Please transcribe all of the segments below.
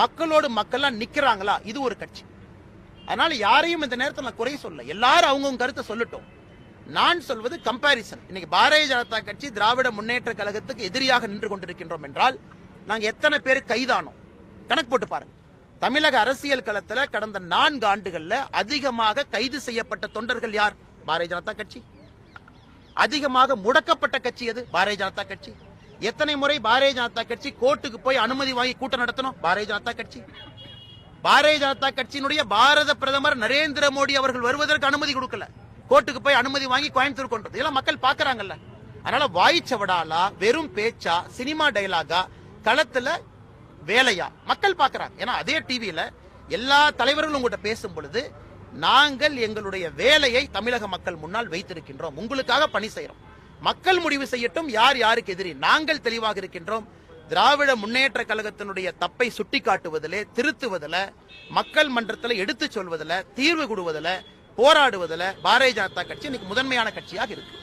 மக்களோடு மக்களா நிக்கிறாங்களா? இது ஒரு கட்சி. அதனால யாரையும் இந்த நேரத்தில் நான் குறை சொல்ல, எல்லாரும் அவங்கவுங்க கருத்தை சொல்லட்டும். நான் சொல்வது கம்பாரிசன். இன்னைக்கு பாரதிய ஜனதா கட்சி திராவிட முன்னேற்ற கழகத்துக்கு எதிரியாக நின்று கொண்டிருக்கின்றோம் என்றால் நாங்க எத்தனை பேர் கைதானோம் கணக்கு போட்டு பாருங்க. தமிழக அரசியல் களத்துல கடந்த 4 ஆண்டுகள்ல அதிகமாக கைது செய்யப்பட்ட தொண்டர்கள் யார்? பாரதிய ஜனதா கட்சி. அதிகமாக முடக்கப்பட்ட கட்சி எது? பாரதிய ஜனதா கட்சி. எத்தனை முறை பாரதிய ஜனதா கட்சி கோர்ட்டுக்கு போய் அனுமதி வாங்கி கூட்டம் நடத்தணும்? பாரதிய ஜனதா கட்சி. பாரதிய ஜனதா கட்சியினுடைய பாரத பிரதமர் நரேந்திர மோடி அவர்கள் வருவதற்கு அனுமதி கொடுக்கல, கோர்ட்டுக்கு போய் அனுமதி வாங்கி கோயம்புத்தூர் கொண்டது. இதெல்லாம் மக்கள் பாக்குறாங்கல்ல. அதனால வாய்ச்சவடாலா, வெறும் பேச்சா, சினிமா டைலாகா, களத்துல வேலையா மக்கள் பாக்குறாங்க. ஏன்னா அதே டிவியில எல்லா தலைவர்களும் உங்கள்கிட்ட பேசும் பொழுது நாங்கள் எங்களுடைய வேலையை தமிழக மக்கள் முன்னால் வைத்திருக்கின்றோம், உங்களுக்காக பணி செய்யறோம், மக்கள் முடிவு செய்யட்டும் யார் யாருக்கு எதிரி. நாங்கள் தெளிவாக இருக்கின்றோம். திராவிட முன்னேற்ற கழகத்தினுடைய தப்பை சுட்டிக்காட்டுவதிலே, திருத்துவதில், மக்கள் மன்றத்தில் எடுத்து சொல்வதில், தீர்வு கொடுவதில், போராடுவதில் பாரதிய ஜனதா கட்சி இன்னைக்கு முதன்மையான கட்சியாக இருக்கு.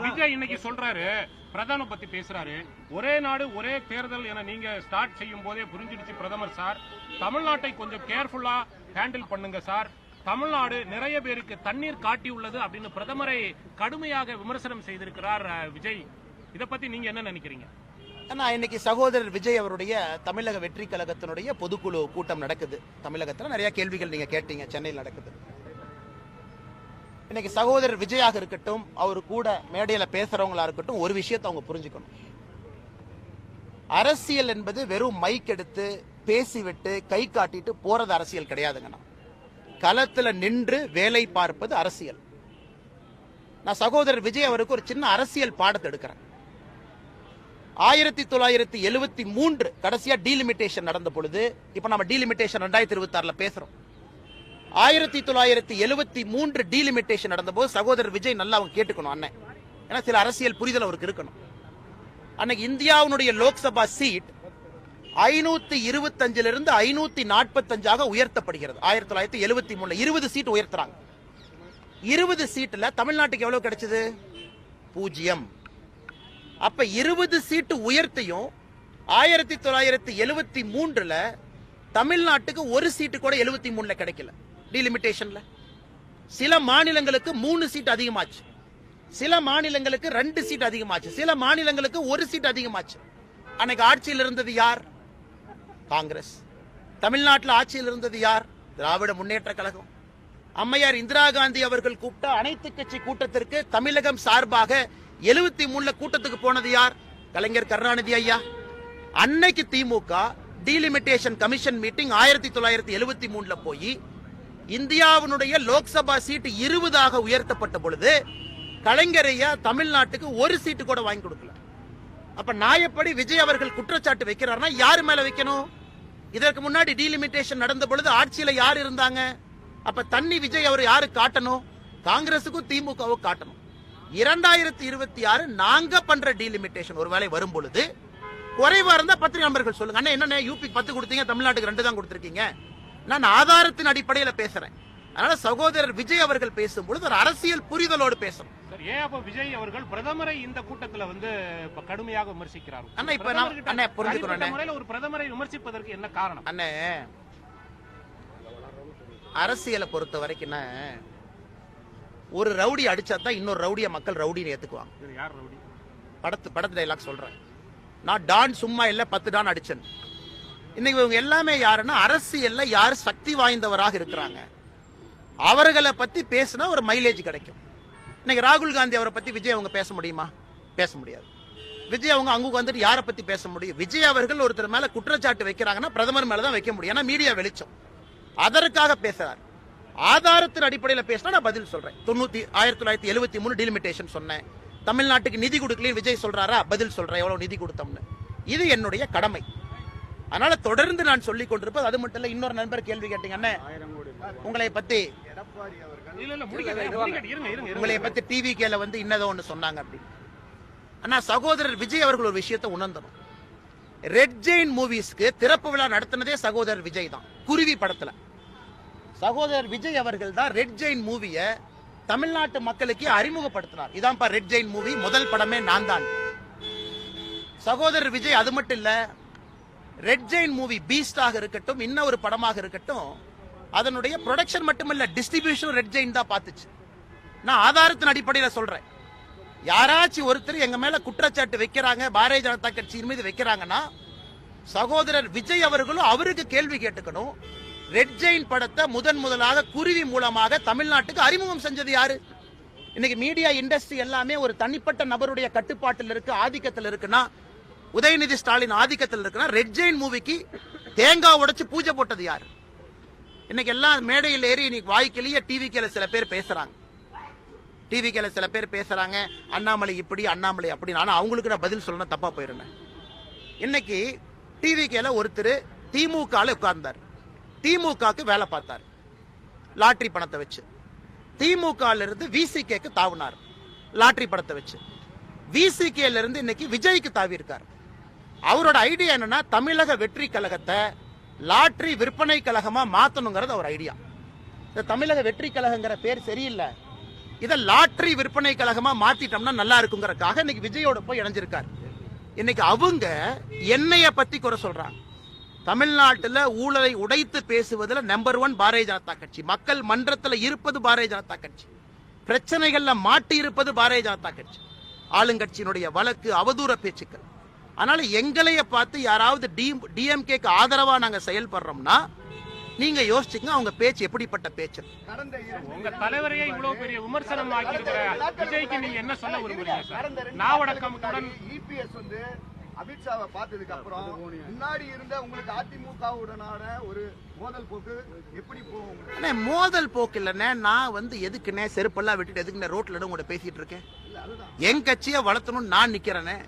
விஜய் இன்னைக்கு சொல்றாரு, பிரதமர் பத்தி பேசுறாரு, ஒரே நாடு ஒரே தேர்தல் என நீங்க ஸ்டார்ட் செய்யும் போதே புரிஞ்சிடுச்சு பிரதமர் சார், தமிழ்நாட்டை கொஞ்சம் கேர்ஃபுல்லா ஹேண்டில் பண்ணுங்க சார், தமிழ்நாடு நிறைய பேருக்கு தண்ணீர் காட்டி உள்ளது அப்படின்னு பிரதமரை கடுமையாக விமர்சனம் செய்திருக்கிறார் விஜய். இதை பத்தி நீங்க என்ன நினைக்கிறீங்க? இன்னைக்கு சகோதரர் விஜய் அவருடைய தமிழக வெற்றி கழகத்தினுடைய பொதுக்குழு கூட்டம் நடக்குது. தமிழகத்தில் நிறைய கேள்விகள் நீங்க கேட்டீங்க, சென்னையில் நடக்குது. இன்னைக்கு சகோதரர் விஜயாக இருக்கட்டும், அவரு கூட மேடையில பேசுறவங்களா இருக்கட்டும், ஒரு விஷயத்தை அவங்க புரிஞ்சுக்கணும். அரசியல் என்பது வெறும் மைக் எடுத்து பேசிவிட்டு கை காட்டிட்டு போறது அரசியல் கிடையாதுங்கண்ணா. களத்துல நின்று வேலை பார்ப்பது அரசியல். நான் சகோதரர் விஜய் அவருக்கு ஒரு சின்ன அரசியல் பாடத்தை எடுக்கிறேன். 1973 கடைசியா டீலிமிட்டேஷன் நடந்த பொழுது, இப்ப நம்ம டீலிமிட்டேஷன் 2026 பேசுறோம். 1973 டீலிமிட்டேஷன் நடந்த போது சகோதரர் விஜய் நல்லா அவங்க கேட்டுக்கணும் அண்ணன், ஏன்னா சில அரசியல் புரிதல் அவருக்கு இருக்கணும். அன்னைக்கு இந்தியாவுடைய லோக்சபா சீட் 525 545 உயர்த்தப்படுகிறது. 1973 20 சீட் உயர்த்துறாங்க. 20 சீட்ல தமிழ்நாட்டுக்கு எவ்வளவு கிடைச்சது? 0. அப்ப 20 சீட்டு உயர்த்தியும் 1973 தமிழ்நாட்டுக்கு ஒரு சீட்டு கூட 73 கிடைக்கல. டீலிமிட்டேஷன்ல சில மாநிலங்களுக்கு 3 சீட் அதிகமாச்சு, சில மாநிலங்களுக்கு 2 சீட் அதிகமாச்சு, சில மாநிலங்களுக்கு 1 சீட் அதிகமாச்சு. அன்னைக்கு ஆட்சியில் இருந்தது யார்? காங்கிரஸ். தமிழ்நாட்டில் ஆட்சியில் இருந்தது யார்? திராவிட முன்னேற்ற கழகம். அம்மையார் இந்திரா காந்தி அவர்கள் கூப்பிட்ட அனைத்து கட்சி கூட்டத்திற்கு தமிழகம் சார்பாக 73 கூட்டத்துக்கு போனது யார்? கலைஞர் கருணாநிதி ஐயா. அன்னைக்கு திமுக டீலிமிட்டேஷன் கமிஷன் மீட்டிங் 1973 போய் இந்தியாவினுடைய லோக்சபா சீட்டு 20 உயர்த்தப்பட்ட பொழுது கலைஞர் ஐயா தமிழ்நாட்டுக்கு ஒரு சீட்டு கூட வாங்கி கொடுக்கல. அப்ப நியாயப்படி விஜய் அவர்கள் குற்றச்சாட்டு வைக்கிறார்னா யாரு மேல வைக்கணும்? இதற்கு முன்னாடி டீலிமிட்டேஷன் நடந்த பொழுது ஆட்சியில யார் இருந்தாங்க? அப்ப தண்ணி விஜய் அவர் யாரு காட்டணும்? காங்கிரசுக்கும் திமுகவும் காட்டணும். 2026 நாங்க பண்ற டீலிமிட்டேஷன் ஒருவேளை வரும் பொழுது குறைவா இருந்தா பத்திரிகை நண்பர்கள் சொல்லுங்க, அண்ணா என்ன யூபிக்கு 10 கொடுத்தீங்க, தமிழ்நாட்டுக்கு 2 தான் கொடுத்திருக்கீங்க. நான் ஆதாரத்தின் அடிப்படையில் பேசுறேன். அதனால சகோதரர் விஜய் அவர்கள் பேசும்பொழுது ஒரு அரசியல் புரிதலோடு பேசணும். ஏன் அப்ப விஜய் அவர்கள் பிரதமரை இந்த கூட்டத்தில் கடுமையாக விமர்சிக்கிறார்? அண்ணா இப்ப அண்ணா புரிஞ்சுக்கிறேன், ஒரு பிரதமரை விமர்சிப்பதற்கு என்ன காரணம்? அண்ணே அரசியலை பொறுத்த வரைக்கும் ஒரு ரவுடி அடிச்சா தான் இன்னொரு ரவுடிய மக்கள் ரவுடின்னு ஏத்துக்குவாங்க. யார் ரவுடி? படத்து டைலாக் சொல்றேன். நான் டான் சும்மா இல்ல 10 டான் அடிச்சேன். இன்னைக்கு இவங்க எல்லாமே யாருன்னா அரசியல்ல யார் சக்தி வாய்ந்தவராக இருக்கிறாங்க அவர்களை பத்தி பேசினா ஒரு மைலேஜ் கிடைக்கும். இன்னைக்கு ராகுல் காந்தி அவரை பத்தி விஜய் அவங்க பேச முடியுமா? பேச முடியாது. விஜய் அவங்க அங்க வந்துட்டு யாரை பத்தி பேச முடியும்? விஜய் அவர்கள் ஒருத்தர் மேல குற்றச்சாட்டு வைக்கிறாங்கன்னா பிரதமர் மேலதான் வைக்க முடியும், ஏன்னா மீடியா வெளிச்சம். அதற்காக பேசுறாரு. ஆதாரத்தின் அடிப்படையில் பேசினா நான் பதில் சொல்றேன். 1973 டீலிமிட்டேஷன் சொன்னேன். தமிழ்நாட்டுக்கு நிதி கொடுக்கல விஜய் சொல்றாரா? பதில் சொல்றேன் எவ்வளவு நிதி கொடுத்தோம்னு. இது என்னுடைய கடமை. அதனால தொடர்ந்து நான் சொல்லிக் கொண்டிருப்பது. அது மட்டும் இல்ல, இன்னொரு நண்பர் கேள்வி கேட்டீங்க, உங்களை பத்தி டிவிகேல இன்னதோ ஒன்று சொன்னாங்க அப்படி. ஆனா சகோதரர் விஜய் அவர்கள் ஒரு விஷயத்தை உணர்ந்தணும். ரெட் ஜெயின் மூவிஸ்க்கு திறப்பு விழா நடத்தினதே சகோதரர் விஜய் தான். குருவி படத்துல சகோதரர் விஜய் அவர்கள் தான் ரெட் ஜெயின் மூவிய தமிழ்நாட்டு மக்களுக்கு அறிமுகப்படுத்தினார். இதான்ப்பா ரெட் ஜெயின் மூவி, முதல் படமே நான் தான். சகோதரர் விஜய் அது மட்டும் இல்ல, ரெட் ஜெயின் மூவி பீஸ்டாக இருக்கட்டும், இன்னும் ஒரு படமாக இருக்கட்டும், அதனுடைய ப்ரொடக்ஷன் மட்டுமல்ல டிஸ்ட்ரிபியூஷன் ரெட் ஜெயின் தான் பார்த்துச்சு. நான் ஆதாரத்தின் அடிப்படையில் சொல்றேன். யாராச்சும் ஒருத்தர் எங்க மேல குற்றச்சாட்டு வைக்கிறாங்க, பாரதிய ஜனதா கட்சியின் மீது வைக்கிறாங்கன்னா, சகோதரர் விஜய் அவர்களும் அவருக்கு கேள்வி கேட்டுக்கணும். ரெட் ஜெயின் படத்தை முதலாக குருவி மூலமாக தமிழ்நாட்டுக்கு அறிமுகம் செஞ்சது யாரு? இன்னைக்கு மீடியா இண்டஸ்ட்ரி எல்லாமே ஒரு தனிப்பட்ட நபருடைய கட்டுப்பாட்டில் இருக்கு, ஆதிக்கத்தில் இருக்குன்னா, உதயநிதி ஸ்டாலின் ஆதிக்கத்தில் இருக்குன்னா, ரெட் ஜெயின் மூவிக்கு தேங்காய் உடைச்சு பூஜை போட்டது யாரு? இன்னைக்கு எல்லாம் மேடையில் ஏறி இன்னைக்கு வாய்க்கிலேயே டிவிக்கேல சில பேர் பேசுறாங்க. டிவிக்கேல சில பேர் பேசுறாங்க, அண்ணாமலை இப்படி அண்ணாமலை அப்படி. ஆனா அவங்களுக்கு நான் பதில் சொல்லணும், தப்பா போயிருந்தேன். இன்னைக்கு டிவிக்கேல ஒருத்தர் திமுக உட்கார்ந்தார், திமுகக்கு வேலை பார்த்தார் லாட்டரி பணத்தை வச்சு. திமுக இருந்து விசிகேக்கு தாவினார் லாட்டரி பணத்தை வச்சு. விசிகேல இருந்து இன்னைக்கு விஜய்க்கு தாவி இருக்கார். அவரோட ஐடியா என்னன்னா, தமிழக வெற்றி கழகத்தை லாட்டரி விற்பனை கழகமா மாத்தணுங்கிறது அவர் ஐடியா. இந்த தமிழக வெற்றி கழகங்கிற பேர் சரியில்லை, இதை லாட்டரி விற்பனை கழகமா மாத்திட்டோம்னா நல்லா இருக்குங்கிறதுக்காக இன்னைக்கு விஜயோட போய் இணைஞ்சிருக்காரு. இன்னைக்கு அவங்க என்னைய பத்தி குறை சொல்றாங்க. தமிழ்நாட்டில் ஊழலை உடைத்து பேசுவதில் நம்பர் 1 பாரதிய ஜனதா கட்சி, மக்கள் மன்றத்தில் இருப்பது பாரதிய ஜனதா கட்சி, பிரச்சனைகள்ல மாட்டி இருப்பது பாரதிய ஜனதா கட்சி, ஆளுங்கட்சியினுடைய வழக்கு அவதூற பேச்சுக்கள். அதனால எங்களைய பார்த்து யாராவது டிஎம்கேக்கு ஆதரவா நாங்க செயல்படுறோம்னா நீங்க யோசிச்சுங்க அவங்க பேச்சு எப்படிப்பட்ட பேச்சு. உங்க தலைவரையே இவ்வளவு பெரிய விமர்சனம் ஆக்கியிருக்கிற விஜய்க்கு நீங்க என்ன சொல்ல விரும்புறீங்க சார்? நாவடக்கமுடன் இபிஎஸ் வந்து அமித்ஷாவை பார்த்ததுக்கு அப்புறம் முன்னாடி இருந்த உங்களுக்கு அதிமுகவுடனான ஒரு மோதல் போக்கு எப்படி போகும்? மோதல் போக்கு இல்லைண்ணே, நான் வந்து எதுக்குண்ணே செருப்பெல்லாம் விட்டுட்டு எதுக்குண்ணே ரோட்ல கூட பேசிட்டு இருக்கேன்? என் கட்சியை வளர்த்தணும்னு நான் நிக்கிறேனே.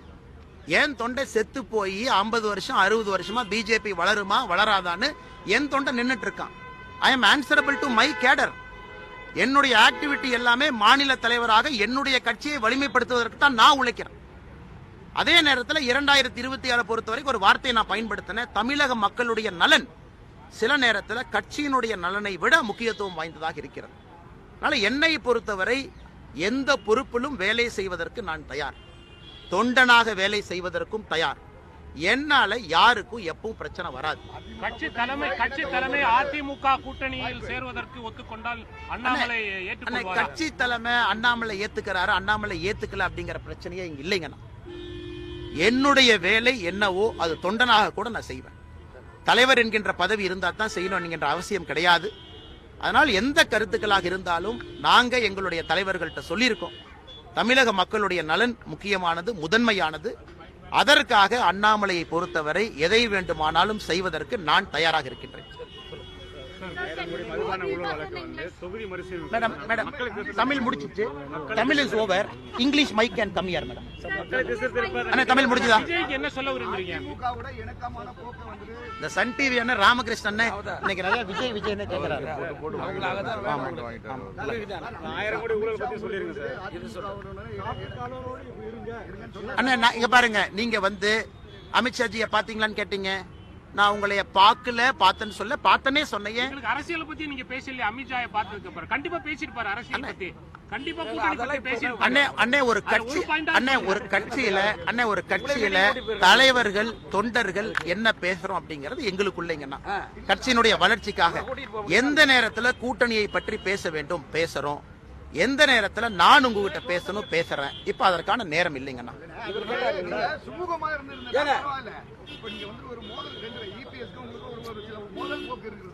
என் தொண்டை செத்து போய் 50 வருஷம் 60 வருஷமா பிஜேபி வளருமா வளராதான்னு என் தொண்டை நின்றுட்டு இருக்கான். I am answerable to my cadre. என்னுடைய ஆக்டிவிட்டி எல்லாமே மாநில தலைவராக என்னுடைய கட்சியை வலிமைப்படுத்துவதற்கு தான் நான் உழைக்கிறேன். அதே நேரத்தில் 2026 பொறுத்தவரைக்கும் ஒரு வார்த்தையை நான் பயன்படுத்தினேன், தமிழக மக்களுடைய நலன் சில நேரத்தில் கட்சியினுடைய நலனை விட முக்கியத்துவம் வாய்ந்ததாக இருக்கிறது. அதனால என்னை பொறுத்தவரை எந்த பொறுப்பிலும் வேலை செய்வதற்கு நான் தயார், தொண்டனாக வேலை செய்வதற்கும் தயார். என்னால யாருக்கும் எப்பவும் பிரச்சனை வராது. கட்சி தலைமை அதிமுக கூட்டணியில் சேர்வதற்கு ஒத்துக்கொண்டால் அண்ணாமலை ஏற்றுக்கொள்வாரா? கட்சி தலைமை அண்ணாமலை ஏத்துக்கிறாரு, அண்ணாமலை ஏத்துக்கல அப்படிங்கிற பிரச்சனையே இங்க இல்லைங்கண்ணா. என்னுடைய வேலை என்னவோ அது தொண்டனாக கூட நான் செய்வேன். தலைவர் என்கின்ற பதவி இருந்தா தான் செய்யணும் என்கின்ற அவசியம் கிடையாது. அதனால் எந்த கருத்துக்களாக இருந்தாலும் நாங்க எங்களுடைய தலைவர்கள்ட்ட சொல்லியிருக்கோம், தமிழக மக்களுடைய நலன் முக்கியமானது, முதன்மையானது. அதற்காக அண்ணாமலையை பொறுத்தவரை எதை வேண்டுமானாலும் செய்வதற்கு நான் தயாராக இருக்கின்றேன். மேடம் மேடம் தமிழ் முடிச்சிச்சு, Tamil is over, English mic can come here madam. அண்ணா தமிழ் முடிஞ்சதா? என்ன சொல்ல விரும்புறீங்க? இந்த சன் டிவி அண்ணன் ராமகிருஷ்ணன் இன்னைக்கு நிறைய விஜய் விஜய்னு கேட்கிறாரு. அண்ணா இங்க பாருங்க, நீங்க வந்து அமித்ஷாஜியை பாத்தீங்களான்னு கேட்டீங்க. நான் உங்களைய பார்த்தேன்னு சொல்ல பார்த்தனே சொன்னேன். அரசியல் பத்தி நீங்க பேசல, அமித்ஷாயை பார்த்ததுக்கு அப்புறம் கண்டிப்பா பேசிருப்பாரு அரசியல் பத்தி. கண்டிப்பா கூட்டணி பத்தி பேசிருப்பாரு. அண்ணே ஒரு கட்சியில தலைவர்கள் தொண்டர்கள் என்ன பேசுறோம் அப்படிங்கிறது எங்களுக்குள்ளேங்கண்ணா. கட்சியினுடைய வளர்ச்சிக்காக எந்த நேரத்துல கூட்டணியை பற்றி பேச வேண்டும் பேசுறோம், எந்த நேரத்துல நான் உங்ககிட்ட பேசணும் பேசுறேன். இப்ப அதற்கான நேரம் இல்லைங்கண்ணா.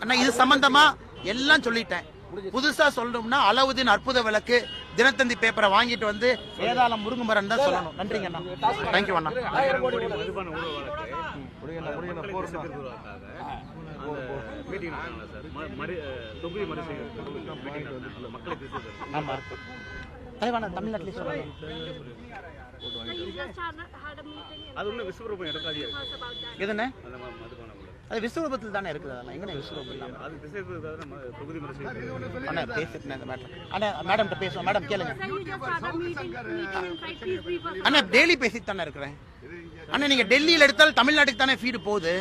அண்ணா இது சம்பந்தமா எல்லாம் சொல்லிட்டேன். புதுசா சொல்லணும்னா அலாவுதீன் அற்புத விளக்கு தினத்தந்தி பேப்பரை வாங்கிட்டு வந்து வேதாளம் முருங்குமரன் தான் சொல்லணும். நன்றிங்க அண்ணா, தேங்க்யூ அண்ணா. தமிழ்நாட்டிலே சொல்லணும். எதுன்னு அது விஸ்வரூபத்தில் தானே இருக்குது. அதெல்லாம் எங்கே விஸ்வரூபம் இல்லாமல் அண்ணா பேசிட்டு இந்த மேட்டர் அண்ணா மேடம் பேசுவோம். மேடம் கேளுங்க அண்ணா. டெய்லி பேசிட்டு தானே இருக்கிறேன் அண்ணா. நீங்க டெல்லியில் எடுத்தால் தமிழ்நாட்டுக்கு தானே ஃபீடு போகுது.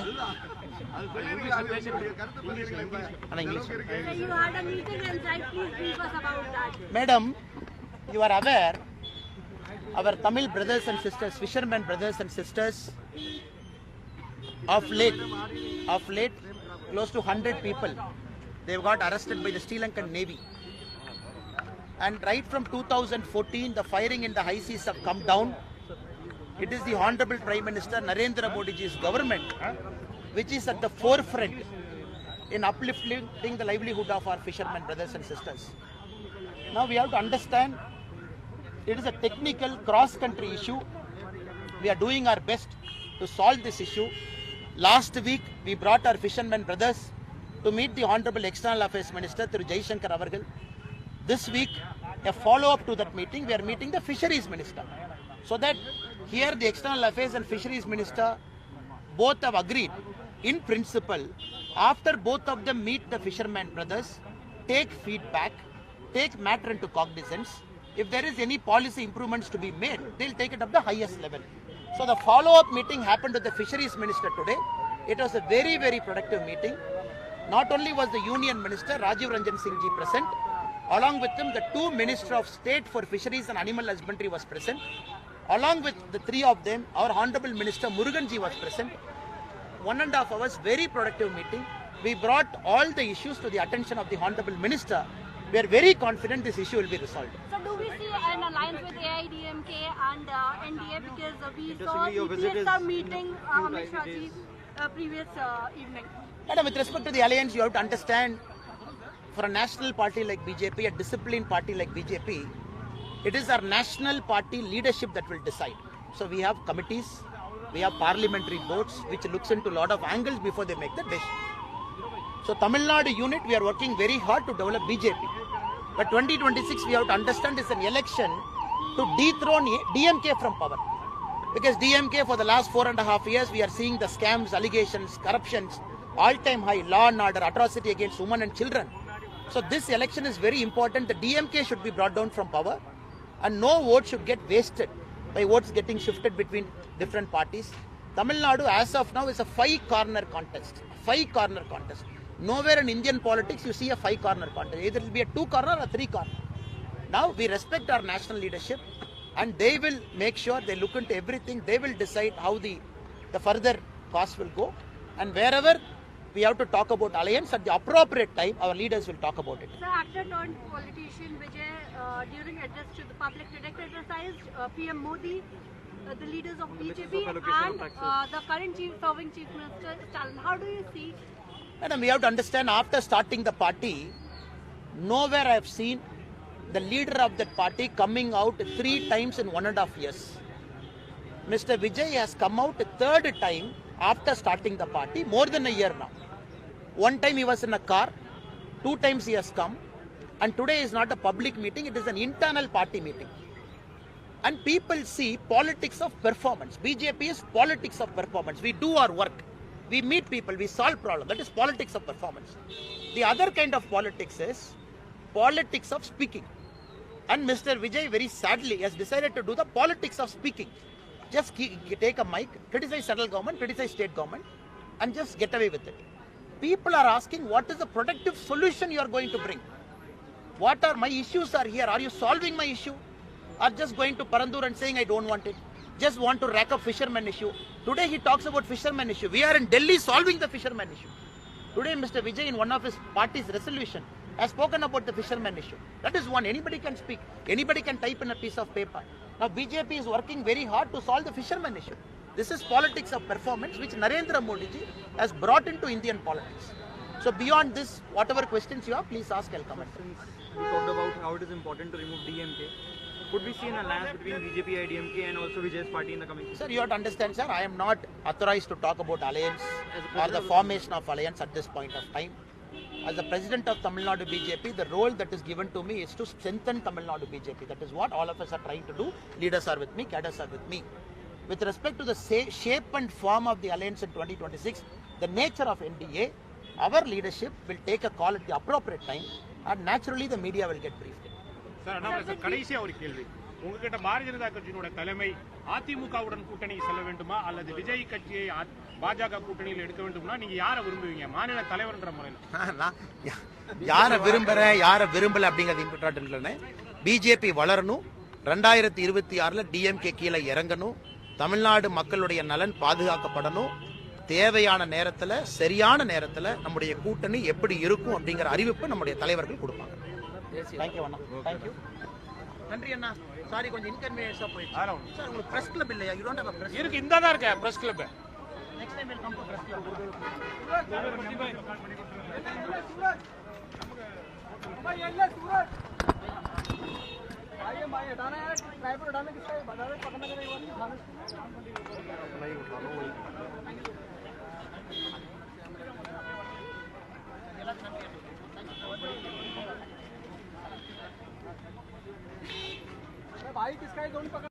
Madam, you are aware our Tamil brothers and sisters, fishermen brothers and sisters, of late, close to 100 people, they've got arrested by the Sri Lankan Navy. And right from 2014, the firing in the high seas have come down. It is the Honorable Prime Minister Narendra Modi's government which is at the forefront in uplifting the livelihood of our fishermen brothers and sisters. Now we have to understand it is a technical cross-country issue. We are doing our best to solve this issue. Last week we brought our fishermen brothers to meet the Honorable External Affairs Minister Thiru Jaishankar Avargal. This week, a follow-up to that meeting, we are meeting the Fisheries Minister. So that here the External Affairs and Fisheries Minister both have agreed in principle, after both of them meet the fishermen brothers, take feedback, take matter into cognizance. If there is any policy improvements to be made, they'll take it up the highest level. So the follow-up meeting happened with the Fisheries Minister today. It was a very, very productive meeting. Not only was the Union Minister Rajiv Ranjan Singh ji present, along with him the two Minister of State for Fisheries and Animal Husbandry was present. Along with the three of them, our Honorable Minister Murugan ji was present. 1.5 hours, very productive meeting. We brought all the issues to the attention of the Honorable Minister. We are very confident this issue will be resolved. So do we see an alliance with AIDMK and NDA, because we saw EPS meeting Amit Shah ji previous evening? Madam, with respect to the alliance, you have to understand, for a national party like BJP, a disciplined party like BJP, it is our national party leadership that will decide. So we have committees, we have parliamentary boards which looks into a lot of angles before they make the decision. So Tamil Nadu unit, we are working very hard to develop BJP. But 2026, we have to understand is an election to dethrone DMK from power. Because DMK for the last 4.5 years, we are seeing the scams, allegations, corruptions, all-time high, law and order, atrocity against women and children. So this election is very important. The DMK should be brought down from power and no vote should get wasted by votes getting shifted between different parties. Tamil Nadu as of now is a 5-corner contest. 5-corner contest. Nowhere in Indian politics you see a 5-corner contest. Either it will be a 2-corner or 3-corner. Now we respect our national leadership and they will make sure they look into everything. They will decide how the further course will go. And wherever we have to talk about alliance, at the appropriate time, our leaders will talk about it. The actor turned politician Vijay, during address to the public, criticized PM Modi, the leaders of BJP and the current serving Chief Minister Stalin. How do you see? Madam, we have to understand, after starting the party, nowhere I have seen the leader of that party coming out 3 times in 1.5 years. Mr. Vijay has come out a 3rd time after starting the party, more than a year now. 1 time he was in a car, 2 times he has come, and today is not a public meeting, it is an internal party meeting. And people see politics of performance. BJP is politics of performance. We do our work. We meet people, we solve problems. That is politics of performance. The other kind of politics is politics of speaking. And Mr. Vijay very sadly has decided to do the politics of speaking. Just take a mic, criticize central government, criticize state government, and just get away with it. People are asking, what is the productive solution you are going to bring? What are my issues are here? Are you solving my issue? Or just going to Parandur and saying I don't want it? Just want to rack up fisherman issue. Today he talks about fisherman issue. We are in Delhi solving the fisherman issue. Today Mr. Vijay in one of his party's resolution has spoken about the fisherman issue. That is one. Anybody can speak. Anybody can type in a piece of paper. Now BJP is working very hard to solve the fisherman issue. This is politics of performance which Narendra Modi ji has brought into Indian politics. So beyond this, whatever questions you have, please ask, I'll comment. We talked about how it is important to remove DMK. Could we see an alliance between BJP, IDMK and also Vijay's party in the coming future? Sir, you have to understand, sir, I am not authorized to talk about alliance or the formation of alliance at this point of time. As the president of Tamil Nadu BJP, the role that is given to me is to strengthen Tamil Nadu BJP. That is what all of us are trying to do. Leaders are with me, cadres are with me. With respect to the shape and form of the alliance in 2026, the nature of NDA, our leadership will take a call at the appropriate time and naturally the media will get briefed. Sir Annamalai sir, கடைசியா ஒரு கேள்வி. உங்ககிட்ட பாரதிய ஜனதா கட்சியினோட தலைமை அதிமுகவுடன் கூட்டணி செல்ல வேண்டுமா அல்லது விஜய் கட்சியை பாஜக கூட்டணியில் எடுக்க வேண்டும்னா நீங்க யாரை விரும்புவீங்க மாநில தலைவர்ன்ற முறையில்? யாரை விரும்புறேன் யாரை விரும்பல அப்படிங்கிறது இம்பார்ட்டன்ட் இல்லைன்னு, பிஜேபி வளரணும், 2026 டிஎம்கே கீழே இறங்கணும். தமிழ்நாடு மக்களுடைய நலன் பாதுகாக்கப்படணும். தேவையான நேரத்துல சரியான நேரத்துல நம்முடைய கூட்டணி எப்படி இருக்கும் அப்படிங்கிற அறிவிப்பு நம்முடைய தலைவர்கள் கொடுப்பாங்க. தேங்க்யூ அண்ணா. தேங்க்யூ. நன்றி அண்ணா. சாரி கொஞ்சம் இன்கன்வீனியன்ஸா போயிடுச்சு. சார் உங்களுக்கு பிரஸ் கிளப் இல்லையா? You don't have a press club. இருக்கு, இந்த தான் இருக்க press club. Next time we'll come to press club. भाई किसका है, दोनों पकड़